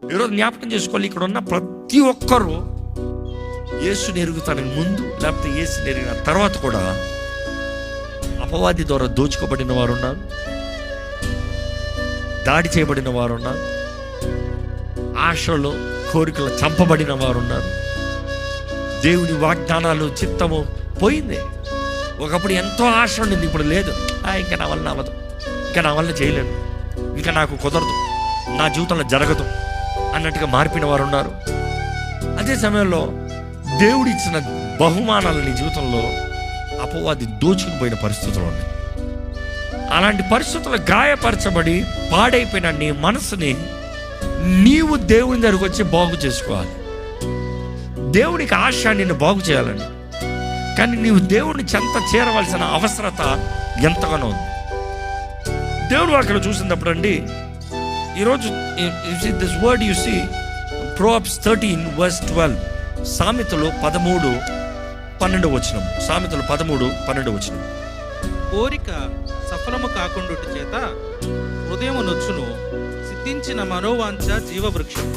ఈరోజు జ్ఞాపకం చేసుకోవాలి, ఇక్కడ ఉన్న ప్రతి ఒక్కరూ యేసుని ఎరుగుతానికి ముందు లేకపోతే యేసుని ఎరిగిన తర్వాత కూడా అపవాది ద్వారా దోచుకోబడిన వారు ఉన్నారు, దాడి చేయబడిన వారు ఉన్నారు, ఆశలో కోరికలు చంపబడిన వారు ఉన్నారు. దేవుని వాగ్దానాలు చిత్తము పోయింది. ఒకప్పుడు ఎంతో ఆశ ఉండింది, ఇప్పుడు లేదు. ఇంకా నా వల్ల అవ్వదు, ఇంకా నా వల్ల చేయలేను, ఇంకా నాకు కుదరదు, నా జీవితంలో జరగదు అన్నట్టుగా మారిపోయిన వారు ఉన్నారు. అదే సమయంలో దేవుడు ఇచ్చిన బహుమానాలు నీ జీవితంలో అపవాది దోచుకుని పోయిన పరిస్థితులు ఉన్నాయి. అలాంటి పరిస్థితులు గాయపరచబడి పాడైపోయిన నీ మనసుని నీవు దేవుని దగ్గరకు వచ్చి బాగు చేసుకోవాలి. దేవునికి ఆశ నిన్ను బాగు చేయాలని, కానీ నీవు దేవుని చెంత చేరవలసిన అవసరత ఎంతగానో ఉంది. దేవుడు వాక్యం చూసినప్పుడు అండి, ఈరోజు this word you see Proverbs 13:12, సామెతలు 13:12 వచనం. సామెతలు 13:12 వచనం. కోరిక సఫలము కాకుండుట చేత హృదయము నొచ్చును, సిద్ధించిన మనోవాంఛ జీవవృక్షం.